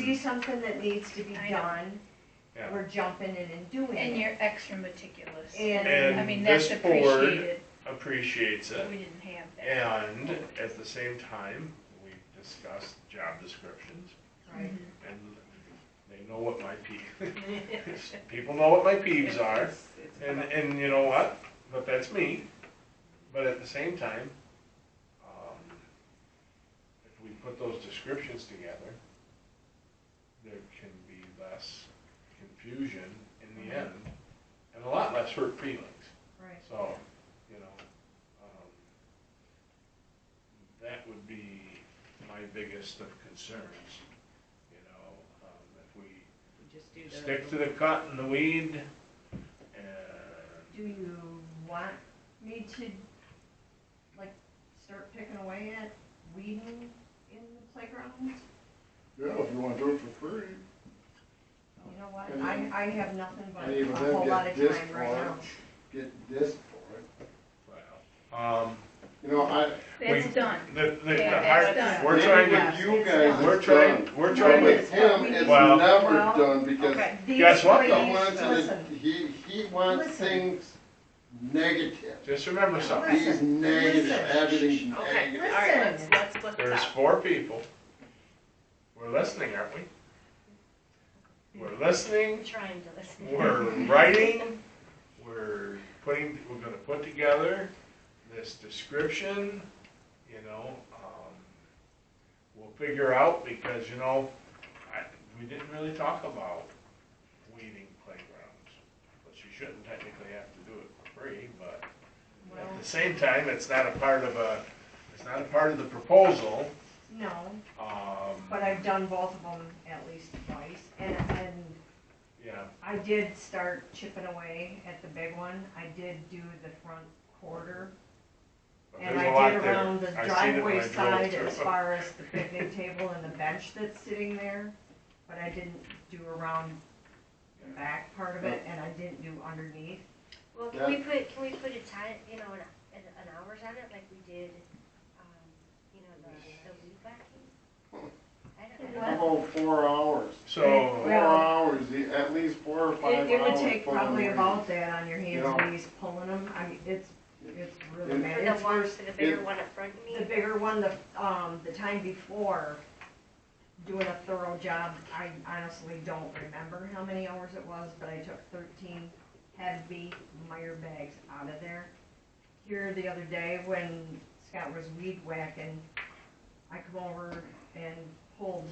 see something that needs to be I know. done, Yeah. we're jumping in and doing And it. you're extra meticulous. And I mean, that's this board appreciated, appreciates but it. we didn't have that. And at the same time, we discussed job descriptions, Right. and they know what my people know what my peeves are, and you know what? But that's me. But at the same time, if we put those descriptions together, there can be less confusion in the end, and a lot less hurt feelings. Right. So, you know, that would be my biggest of concerns. You know, if we Just do the. stick to the cut and the weed, and Do you want me to, like, start picking away at weeding in the playgrounds? Yeah, if you wanna do it for free. You know what, And I have nothing but And a even whole then lot get of disc time for right it, now. get disc for it. well, You know, That's we- done. the Yeah, hard, that's done. we're maybe trying with to, you guys we're it's trying, done. we're But trying with to, him, we it's need- Well- never Well, done because Okay. These Guess what, he though? ladies- wants it, listen, he wants Listen. things negative. just remember something. He's negative, listen. everything's Okay, negative. all right, Listen. let's There's stop. 4 people. We're listening, aren't we? We're listening, I'm trying to listen. we're writing, we're gonna put together this description, you know, we'll figure out, because, you know, we didn't really talk about weeding playgrounds, but you shouldn't technically have to do it for free, but Well, at the same time, it's not a part of the proposal. no, Um, but I've done both of them at least twice, and yeah, I did start chipping away at the big one. I did do the front quarter, but and there's a I lot did there. around the I seen it when driveway I drove side through. as far as the picnic table and the bench that's sitting there, but I didn't do around the back part of it, and I didn't do underneath. Well, Yeah. can we put a time, you know, an hours on it like we did, you know, the weed whacking? I don't know. About 4 hours. So, 4 Well, hours, at least 4 or 5 hours. It would take pulling probably weeds. about that on your hands Yeah. and knees pulling them. I mean, it's really And- bad. For the It's one, worse. for the bigger it- one up front, you The mean? bigger one, the time before, doing a thorough job, I honestly don't remember how many hours it was, but I took 13 heavy Meyer bags out of there. Here the other day, when Scott was weed whacking, I come over and pulled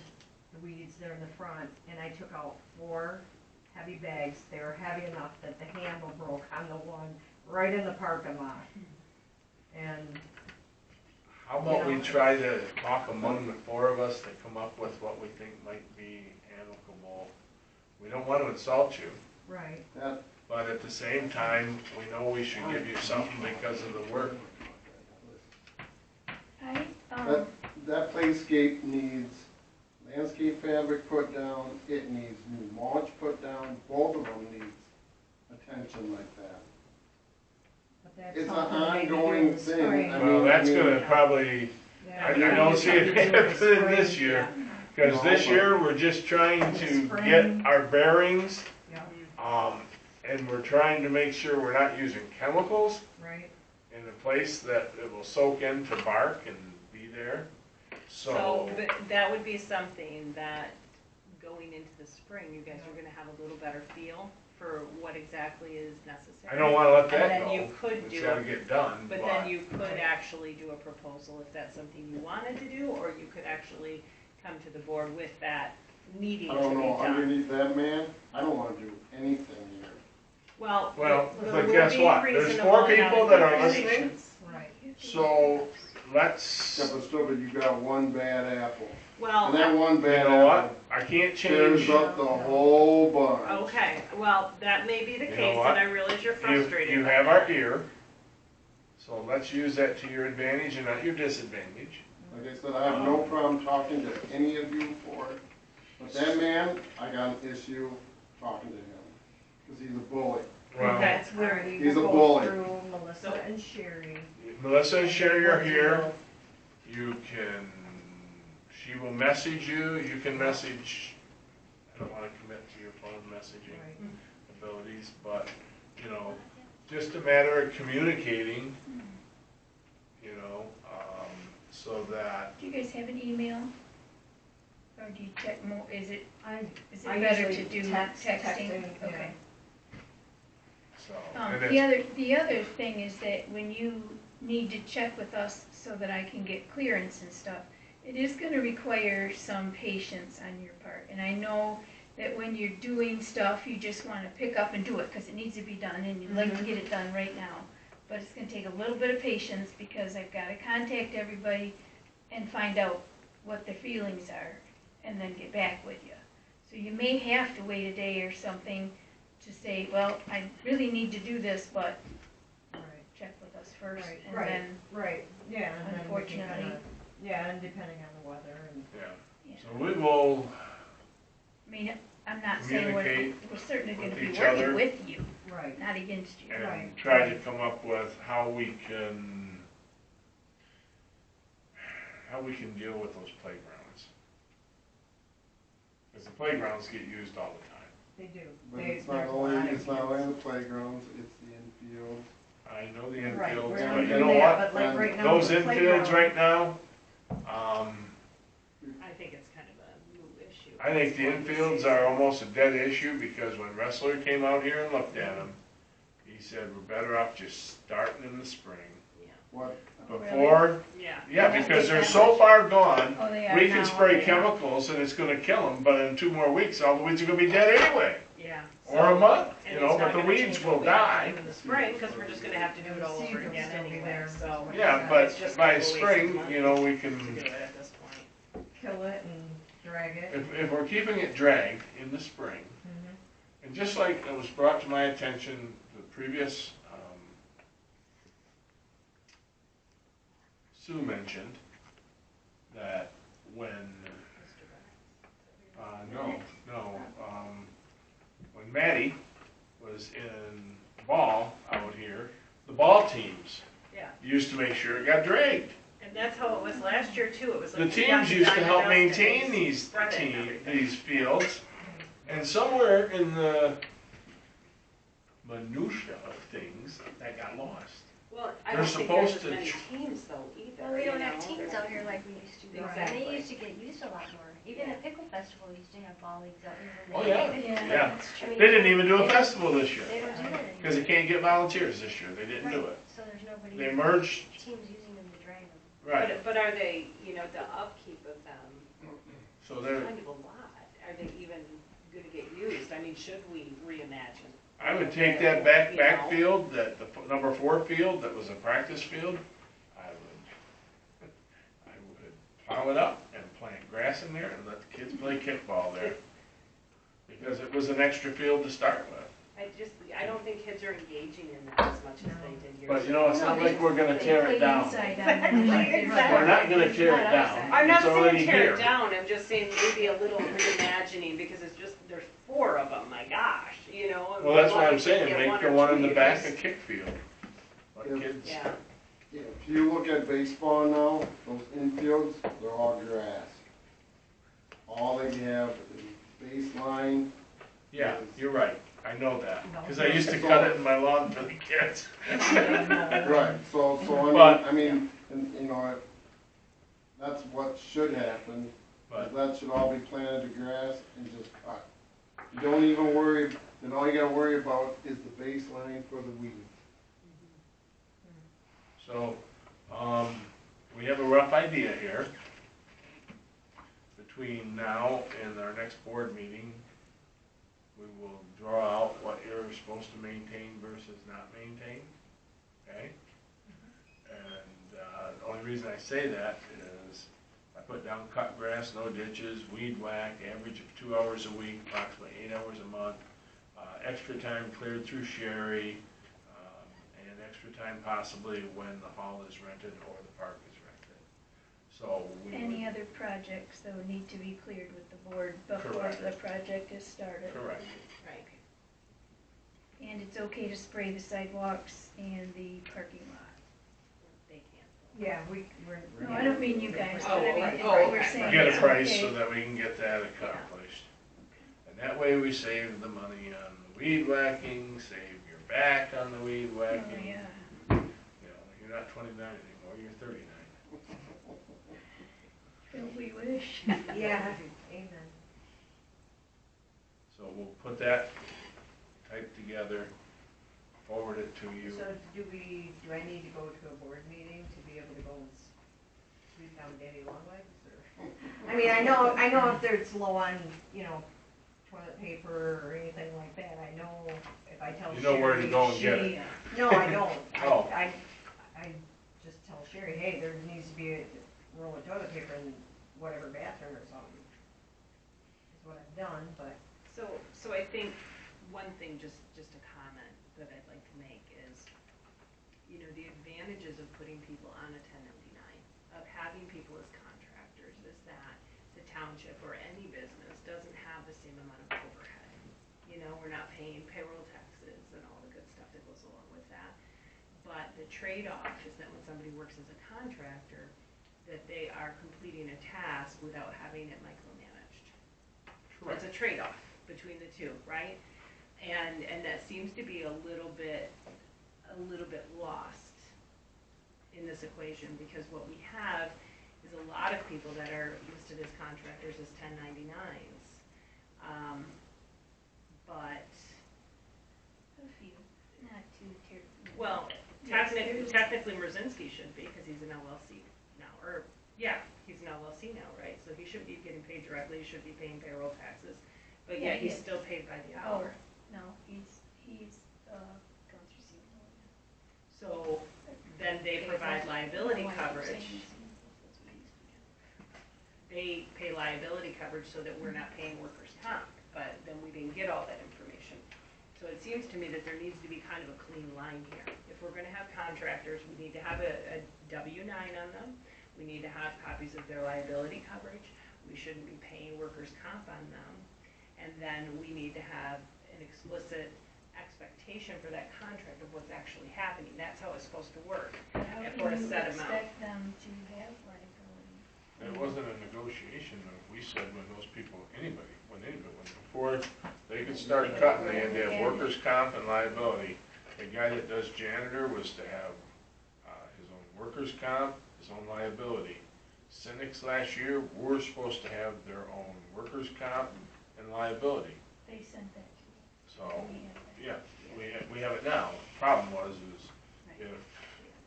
the weeds there in the front, and I took out 4 heavy bags. They were heavy enough that the handle broke on the one right in the parking lot. And how about we You know. try to talk among the 4 of us to come up with what we think might be amicable? We don't want to insult you, right, That- but at the same time, we know we should give you something because of the work. I, That playscape needs landscape fabric put down, it needs new mulch put down, both of them needs attention like that. but that's It's an something maybe do in ongoing the thing. spring. I Well, mean- that's gonna probably, Yeah. I don't see it Maybe do in the happening this spring. year, because this No, year, we're just trying In the to spring. get our bearings, Yeah, and we're trying to make sure we're not using chemicals right, in a place that it will soak into bark and be there. So, but that would be something that, going into the spring, you guys are gonna have a little better feel for what exactly is necessary. I don't wanna let And that then go. you could It's do gotta it, get done, but then you could actually do a proposal if that's something you wanted to do, or you could actually come to the board with that needing I to don't be know, done. underneath that man, I don't wanna do anything here. Well, Well, there but will guess be what? There's reasonable 4 amount people of that are listening. conversations. right. So, let's, Except for still, but you got one bad apple. Well, And that one you bad know what? apple I can't tears change, up the whole bunch. okay, well, that may be the You know case, what? and I realize you're frustrated. you by have that. our ear, so let's use that to your advantage and not your disadvantage. Like I said, I have no problem talking to any of you for it, but that man, I got an issue talking to him, because he's a bully. Well, Okay. That's where we He's will a go bully. through Melissa and Sherry. Melissa and Sherry are here. You can, she will message you, you can message don't wanna commit to your phone messaging Right. abilities, but, you know, just a matter of communicating, you know, so that, Do you guys have an email? Or do you check more, is it I better to usually do text, texting? texting, yeah. Okay. so. and The other thing is that when you need to check with us so that I can get clearance and stuff, it is gonna require some patience on your part. And I know that when you're doing stuff, you just wanna pick up and do it, cause it needs to be done, and you'd like to get it done right now. But it's gonna take a little bit of patience, because I've gotta contact everybody and find out what their feelings are, and then get back with you. So you may have to wait a day or something to say, well, I really need to do this, but Right, check with us first, right, and right, then, right, yeah, and then we can Unfortunately. kinda, yeah, and depending on the weather and. Yeah, yeah. so we will, I mean, I'm not saying Communicate we're certainly gonna with be each working other. with you, Right. not against you. and Right, try to right. come up with how we can deal with those playgrounds. Cause the playgrounds get used all the time. They do. But They- it's not there's a only, lot of it's not kids. only the playgrounds, it's the infield. I know the Right, infields, we're not but you doing know that, what? but like right now, Those the infields playground- right now, I think it's kind of a new issue. I think the infields are almost a dead issue, because when Wrestler came out here and looked at them, he said, we're better off just starting in the spring. Yeah. What, Before, Yeah. yeah, because they're so far gone, Oh, they are we now, can spray yeah. chemicals and it's gonna kill them, but in 2 more weeks, all the weeds are gonna be dead anyway. Yeah. Or a month, And you know, it's but not the gonna weeds change will what we have to die. do in the spring, because we're just gonna have to do it all Seed over will again still be anyway, there. so. Yeah, It's but just by a waste of spring, money you know, we to do can, it at this point. Kill it and drag it. if we're keeping it dragged in the spring, Mhm. and just like it was brought to my attention, the previous, Sue mentioned that when, when Maddie was in ball out here, the ball teams Yeah. used to make sure it got dragged. And that's how it was last year too, it was The like. teams used to help maintain these these fields, and somewhere in the minutia of things, that got lost. Well, I They're don't think there's as supposed to many ch- teams though either. Well, we you don't have know? teams out here like we used to, though, and Exactly. they used to get used a lot more. Even the pickle festival used to have ball leagues out here. Oh, yeah. Yeah, Yeah. that's I true. mean, They didn't even do a festival this year, They don't do that anymore. because they can't get volunteers this year, they didn't do Right, it. so there's nobody. They merged, Teams using them to drag them. right, But are they, you know, the upkeep of them, so it's they're, kind of a lot. Are they even gonna get used? I mean, should we reimagine? I would take that backfield, that the number 4 field, that was a practice field, I would plow it up and plant grass in there and let the kids play kickball there. Because it was an extra field to start with. I don't think kids are engaging in that as much as they did years ago. But you know, it's not No, like we're gonna They tear play it down. inside on Exactly. We're not gonna tear it down. I'm not It's already saying tear here. it down, I'm just saying maybe a little reimagining, because it's just, there's 4 of them, my gosh, you know? and Well, that's what why I'm we saying, can't get make one the or one in two the back a years. kick field. Let Yeah. kids, Yeah, if you look at baseball now, those infields, they're all grass. All they have is baseline. yeah, you're right, I know that, cause I used to cut it in my lawn for the kids. Right, so But- I mean, and, you know, that's what should happen. But, That should all be planted to grass and just cut. You don't even worry, then all you gotta worry about is the baseline for the weeds. so, we have a rough idea here. Between now and our next board meeting, we will draw out what you're supposed to maintain versus not maintain, okay? And, the only reason I say that is, I put down cut grass, no ditches, weed whack, average of 2 hours a week, approximately 8 hours a month, extra time cleared through Sherry, and extra time possibly when the hall is rented or the park is rented. So we Any would, other projects that would need to be cleared with the board before Correct. the project is started? correct. right. And it's okay to spray the sidewalks and the parking lot? They can't. Yeah, we're. No, I don't mean you guys, but Oh, I mean, right. if Oh, we're okay. saying Get it's a price okay. so that we can get that accomplished. And way we save the money on the weed whacking, save your back on the weed Oh, whacking. yeah. You know, you're not 29 anymore, you're 39. Don't we wish? Yeah, amen. So we'll put that typed together, forward it to you. So do I need to go to a board meeting to be able to go and sweep down Danny Longlegs, or? I mean, I know if there's low on, you know, toilet paper or anything like that, I know if I tell Sherry. You know where to go and get it. No, I don't. Oh. I just tell Sherry, hey, there needs to be a roll of toilet paper in whatever bathroom or something. Is what I've done, but. So I think one thing, just a comment that I'd like to make is, you know, the advantages of putting people on a 1099, of having people as contractors, is that the township or any business doesn't have the same amount of overhead. You know, we're not paying payroll taxes and all the good stuff that goes along with that. But the trade-off is that when somebody works as a contractor, that they are completing a task without having it micromanaged. That's a trade-off between the two, right? And that seems to be a little bit lost in this equation, because what we have is a lot of people that are listed as contractors as 1099s. But A few, not too terribly. well, technically Mrzinski should be, because he's an LLC now, or yeah, he's an LLC now, right? So he should be getting paid directly. He should be paying payroll taxes, but Yeah, yet he he's is. still paid by the Oh, hour. no, he's accounts receivable. So then they provide liability coverage. They pay liability coverage so that we're not paying workers' comp, but then we didn't get all that information. So it seems to me that there needs to be kind of a clean line here. If we're gonna have contractors, we need to have a W-9 on them. We need to have copies of their liability coverage. We shouldn't be paying workers' comp on them. And then we need to have an explicit expectation for that contract of what's actually happening. That's how it's supposed to work. But how And for a can you set amount. expect them to have liability? It wasn't a negotiation, though. We said when those people, before they could start cutting, they had to have workers' comp and liability. The guy that does janitor was to have his own workers' comp, his own liability. Cynics last year were supposed to have their own workers' comp and liability. They sent that to you. So, We have that. yeah, we have it now. Problem was, if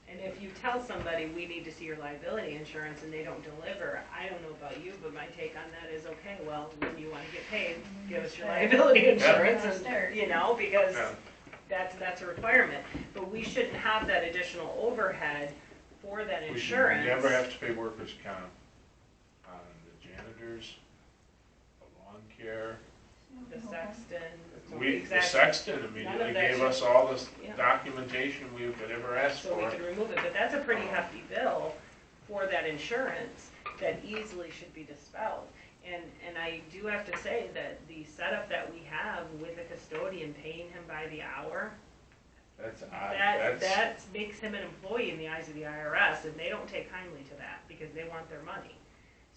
And if you tell somebody, we need to see your liability insurance, and they don't deliver, I don't know about you, but my take on that is, okay, well, when you wanna get paid, give us your liability insurance, and, you know, because Yeah. that's a requirement. But we shouldn't have that additional overhead for that we should insurance. never have to pay workers' comp on the janitors, the lawn care. The sexton. The exactly. sexton None immediately of that gave should- us all this Yeah. documentation we could ever ask So we for. could remove it, but that's a pretty hefty bill for that insurance that easily should be dispelled. And I do have to say that the setup that we have with a custodian paying him by the hour, That's odd. that makes him an employee in the eyes of the IRS, and they don't take kindly to that because they want their money.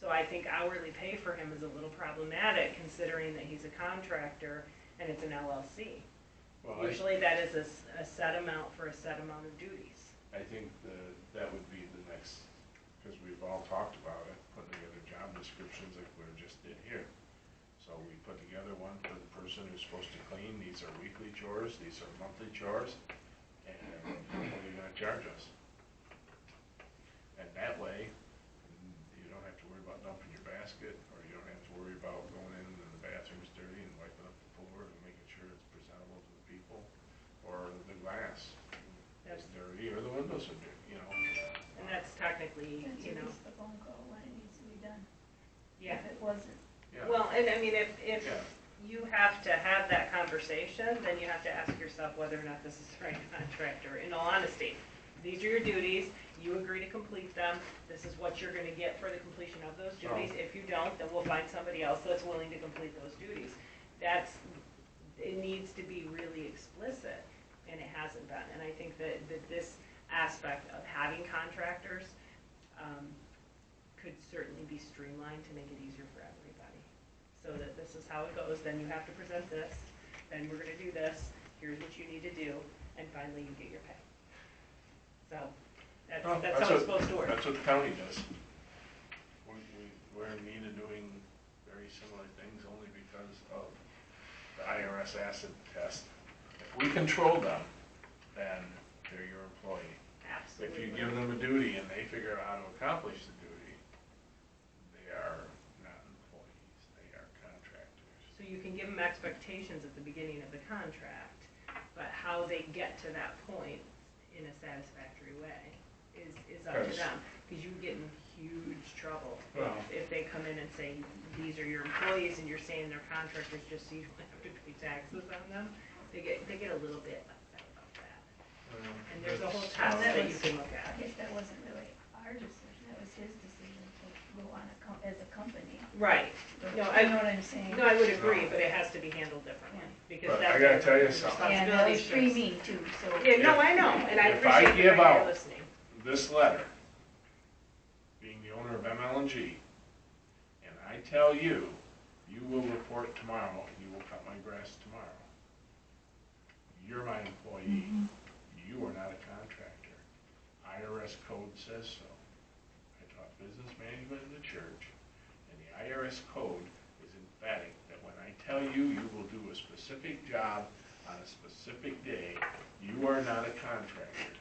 So I think hourly pay for him is a little problematic, considering that he's a contractor and it's an LLC. Well, Usually that is a set amount for a set amount of duties. I think that would be the next, because we've all talked about it, putting together job descriptions like we just did here. So we put together one for the person who's supposed to clean, these are weekly chores, these are monthly chores, and what are you gonna charge us? And that way, you don't have to worry about dumping your basket, or you don't have to worry about going in and the bathroom's dirty and wiping up the floor and making sure it's presentable to the people, or the glass is dirty, or the windows are dirty, you know. And that's technically, That's you at know, least the phone call when it needs to be done. yeah. If it wasn't. Yeah. Well, and I mean, if Yeah. you have to have that conversation, then you have to ask yourself whether or not this is the right contractor, in all honesty. These are your duties, you agree to complete them, this is what you're gonna get for the completion of those duties. If you don't, then we'll find somebody else that's willing to complete those duties. It needs to be really explicit, and it hasn't been. And I think that this aspect of having contractors could certainly be streamlined to make it easier for everybody. so that this is how it goes, then you have to present this, then we're gonna do this, here's what you need to do, and finally you get your pay. So, Well, that's how it's supposed to work. That's what the county does. We're in need of doing very similar things only because of the IRS acid test. If we control them, then they're your employee. If you Absolutely. give them a duty and they figure out how to accomplish the duty, they are not employees, they are contractors. So you can give them expectations at the beginning of the contract, but how they get to that point in a satisfactory way is up to Because- them. Because you get in huge trouble Well- if they come in and say, these are your employees, and you're saying they're contractors just so you don't have to pay taxes on them. They get a little bit upset about that. And there's a whole That's- test that that you was- can look I at. guess that wasn't really our decision, that was his decision to go on as a company. Right. But No, you know what I'm saying? No, I would agree, but it has to be handled differently, because But that's. I gotta tell you their something. Yeah, that was responsibility. pre-me too, so. Yeah, no, I know, and I If I appreciate the give fact that you're out- listening. This letter, being the owner of ML&G, and I tell you, you will report tomorrow and you will cut my grass tomorrow. You're my employee. You are not a contractor. IRS code says so. I taught business management in the church, and the IRS code is emphatic that when I tell you you will do a specific job on a specific day, you are not a contractor.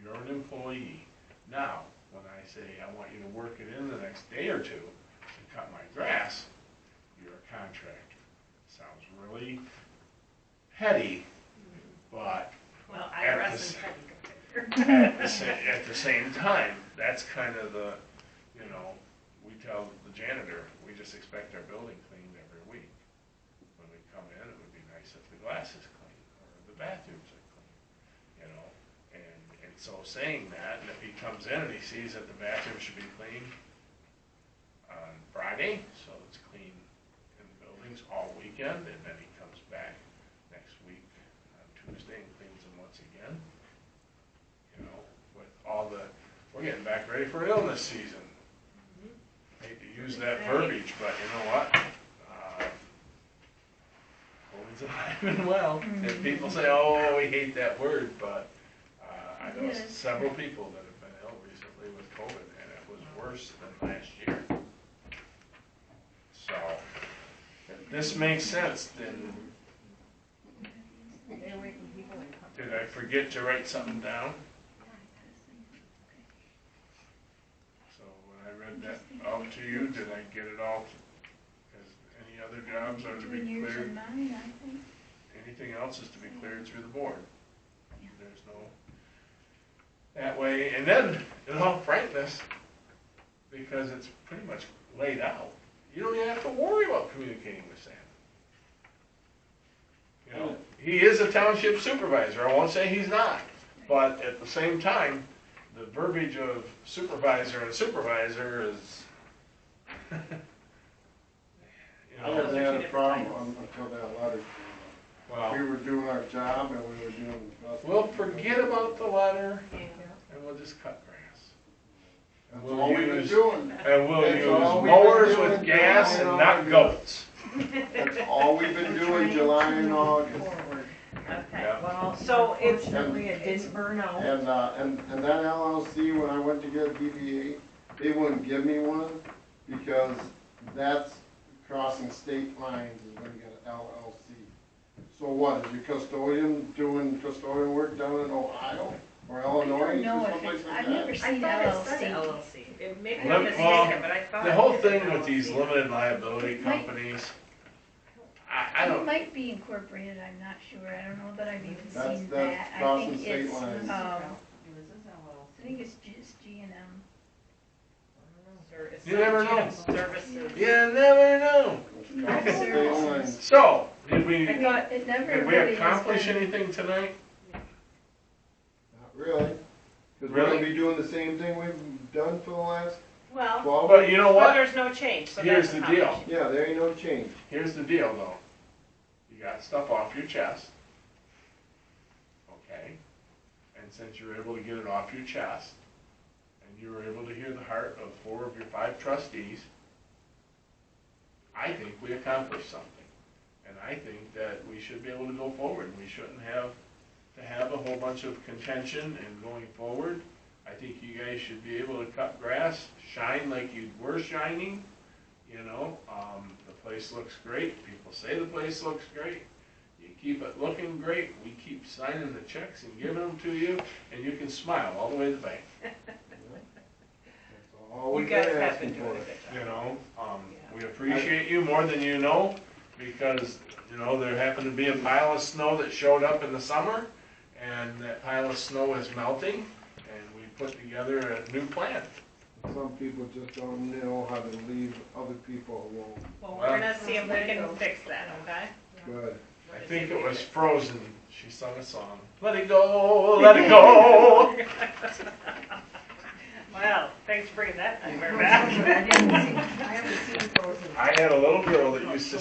You're an employee. Now, when I say I want you to work it in the next day or two and cut my grass, you're a contractor. Sounds really heady, but Well, at IRS this- is heavy. at the same time, that's kind of the, you know, we tell the janitor, we just expect our building cleaned every week. When we come in, it would be nice if the glass is clean, or the bathrooms are clean, you know? And so saying that, and if he comes in and he sees that the bathroom should be clean on Friday, so it's clean in the buildings all weekend, and then he comes back next week on Tuesday and cleans them once again. You know, with all the, we're getting back ready for illness season. Hate to use that verbiage, but you know what? COVID's alive and well. And people say, oh, we hate that word, but I know It is. several people that have been ill recently with COVID, and it was worse than last year. So, if this makes sense, then Stay away from people and come. did I forget to write something down? So when I read that out to you, did I get it all? Because any other jobs are to be Between yours cleared, and mine, I think. anything else is to be cleared through the board. There's no, that way, and then, in all frankness, because it's pretty much laid out, you don't even have to worry about communicating with Sam. You know, he is a township supervisor, I won't say he's not, but at the same time, the verbiage of supervisor and supervisor is, you I know, haven't had a different problem titles. until that letter came well, up. We were doing our job and we were doing. we'll forget about the letter Yeah. and we'll just cut grass. And That's all we've been doing. And we'll That's use all we've been mowers doing with gas July and and not August. goats. That's all we've been We're doing trying July to and move August. forward. Okay. Yeah. Well, So it's- unfortunately, it didn't burn out. And that LLC, when I went to get a DBA, they wouldn't give me one because that's crossing state lines is when you get an LLC. So what, is your custodian doing custodian work down in Ohio or I Illinois don't know or if someplace it's, like I've never that? I seen thought it said LLC. LLC. It may be Well, mistaken, but I thought. The it whole said thing with these LLC. limited liability It might- companies, I It don't, might be incorporated, I'm not sure, I don't know that I've even That's- seen that's that. I crossing think state it's, lines. This is LLC. I think it's just G and M. It's You never know. Services. you never know. It's crossing state Services. lines. So, did we, I thought it never did we really has accomplish been. anything tonight? Not really. Because we're Really? gonna be doing the same thing we've done for the last Well, 12. But you know but what? there's no change, so Here's that's the deal. accomplished. Yeah, there ain't no change. Here's the deal though. You got stuff off your chest. Okay? And since you're able to get it off your chest, and you were able to hear the heart of 4 of your 5 trustees, I think we accomplished something. And I think that we should be able to go forward. We shouldn't have to have a whole bunch of contention and going forward. I think you guys should be able to cut grass, shine like you were shining, you know. The place looks great. People say the place looks great. You keep it looking great. We keep signing the checks and giving them to you, and you can smile all the way to the bank. That's all You we guys can have ask been for. doing a good job. You know, we appreciate you more than you know, because, you know, there happened to be a pile of snow that showed up in the summer, and that pile of snow is melting, and we put together a new plan. Some people just don't know how to leave other people alone. Well, we're gonna see if we can fix that, okay? Good. I think it was Frozen. She sung a song. Let it go, let it go. Well, thanks for bringing that nightmare I back. haven't seen Frozen. I had a little girl that used to